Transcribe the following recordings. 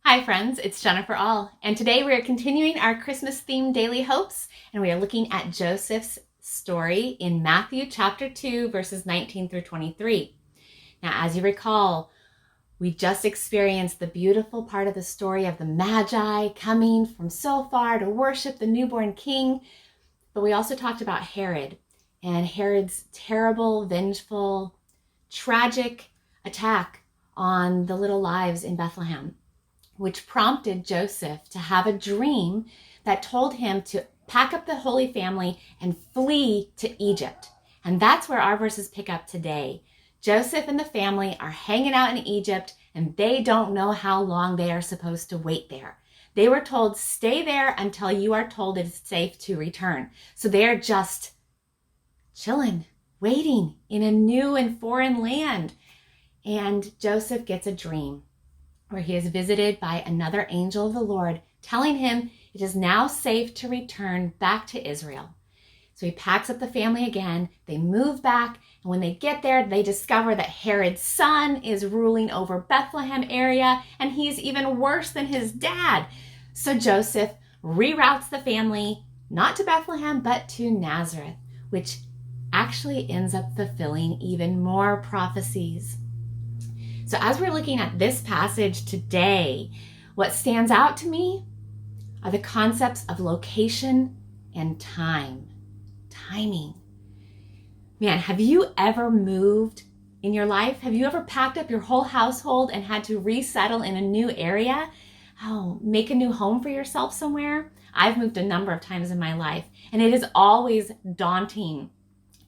Hi friends, it's Jennifer All, and today we are continuing our Christmas-themed Daily Hopes, and we are looking at Joseph's story in Matthew chapter 2, verses 19 through 23. Now, as you recall, we just experienced the beautiful part of the story of the Magi coming from so far to worship the newborn king, but we also talked about Herod and Herod's terrible, vengeful, tragic attack on the little lives in Bethlehem, which prompted Joseph to have a dream that told him to pack up the Holy Family and flee to Egypt. And that's where our verses pick up today. Joseph and the family are hanging out in Egypt, and they don't know how long they are supposed to wait there. They were told, stay there until you are told it's safe to return. So they're just chilling, waiting in a new and foreign land. And Joseph gets a dream where he is visited by another angel of the Lord, telling him it is now safe to return back to Israel. So he packs up the family again, they move back, and when they get there, they discover that Herod's son is ruling over Bethlehem area, and he's even worse than his dad. So Joseph reroutes the family, not to Bethlehem, but to Nazareth, which actually ends up fulfilling even more prophecies. So as we're looking at this passage today, what stands out to me are the concepts of location and time. Timing. Man, have you ever moved in your life? Have you ever packed up your whole household and had to resettle in a new area? Make a new home for yourself somewhere? I've moved a number of times in my life, and it is always daunting,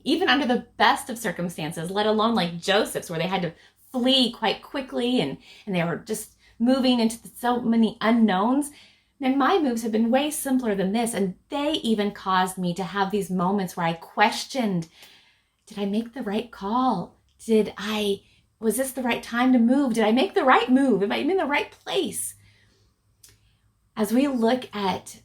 even under the best of circumstances, let alone like Joseph's, where they had to flee quite quickly and they were just moving into so many unknowns. And my moves have been way simpler than this, and they even caused me to have these moments where I questioned, did I make the right call? Was this the right time to move? Did I make the right move? Am I in the right place? As we look at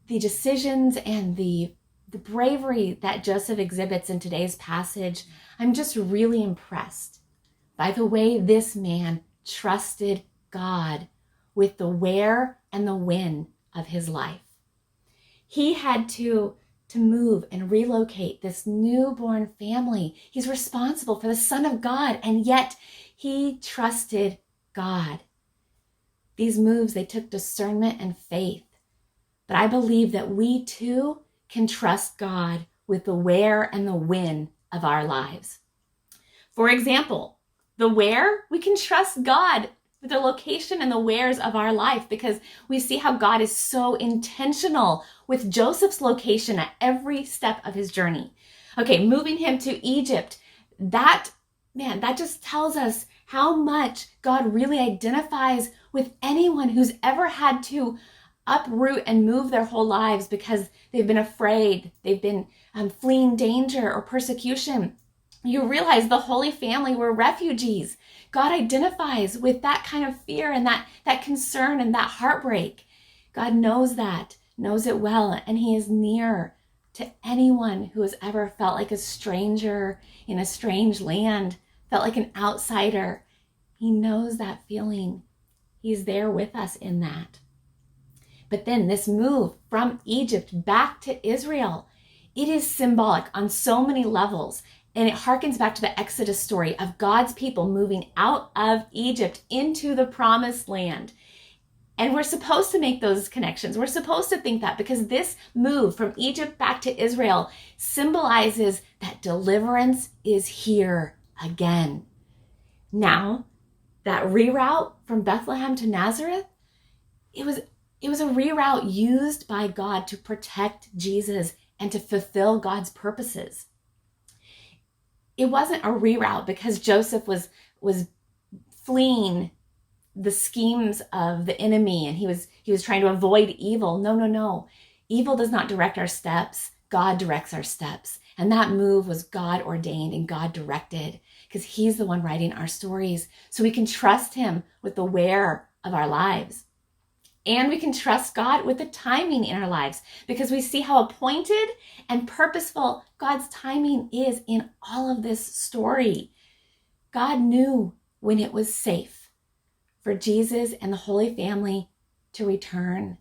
the decisions and the bravery that Joseph exhibits in today's passage, I'm just really impressed by the way this man trusted God with the where and the when of his life. He had to move and relocate this newborn family. He's responsible for the Son of God, and yet he trusted God. These moves, they took discernment and faith. But I believe that we too can trust God with the where and the when of our lives. For example, the where, we can trust God with the location and the wheres of our life, because we see how God is so intentional with Joseph's location at every step of his journey. Okay, moving him to Egypt, that just tells us how much God really identifies with anyone who's ever had to uproot and move their whole lives because they've been afraid, they've been fleeing danger or persecution. You realize the Holy Family were refugees. God identifies with that kind of fear and that concern and that heartbreak. God knows that, knows it well, and he is near to anyone who has ever felt like a stranger in a strange land, felt like an outsider. He knows that feeling. He's there with us in that. But then this move from Egypt back to Israel, it is symbolic on so many levels. And it harkens back to the Exodus story of God's people moving out of Egypt into the promised land. And we're supposed to make those connections. We're supposed to think that, because this move from Egypt back to Israel symbolizes that deliverance is here again. Now, that reroute from Bethlehem to Nazareth, it was a reroute used by God to protect Jesus and to fulfill God's purposes. It wasn't a reroute because Joseph was fleeing the schemes of the enemy and he was trying to avoid evil. No. Evil does not direct our steps. God directs our steps. And that move was God ordained and God directed, because he's the one writing our stories. So we can trust him with the where of our lives. And we can trust God with the timing in our lives, because we see how appointed and purposeful God's timing is in all of this story. God knew when it was safe for Jesus and the Holy Family to return.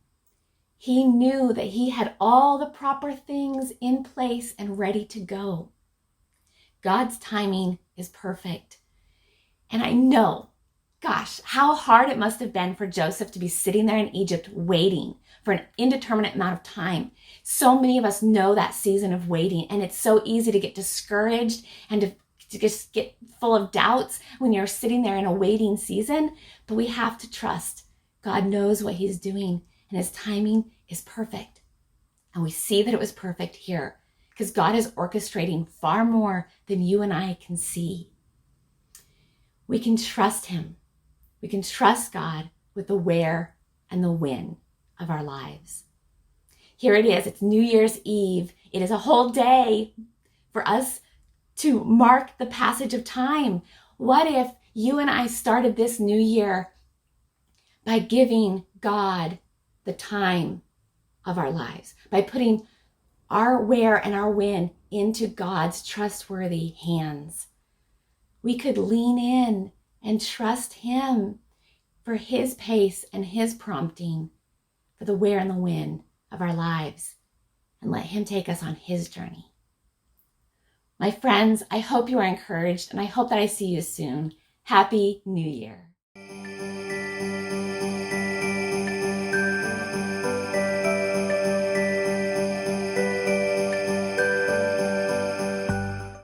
He knew that he had all the proper things in place and ready to go. God's timing is perfect. And I know, gosh, how hard it must have been for Joseph to be sitting there in Egypt waiting for an indeterminate amount of time. So many of us know that season of waiting, and it's so easy to get discouraged and to just get full of doubts when you're sitting there in a waiting season. But we have to trust God knows what he's doing, and his timing is perfect. And we see that it was perfect here because God is orchestrating far more than you and I can see. We can trust him. We can trust God with the where and the when of our lives. Here it is. It's New Year's Eve. It is a whole day for us to mark the passage of time. What if you and I started this new year by giving God the time of our lives, by putting our where and our when into God's trustworthy hands? We could lean in and trust him for his pace and his prompting for the where and the when of our lives, and let him take us on his journey. My friends, I hope you are encouraged, and I hope that I see you soon. Happy New Year.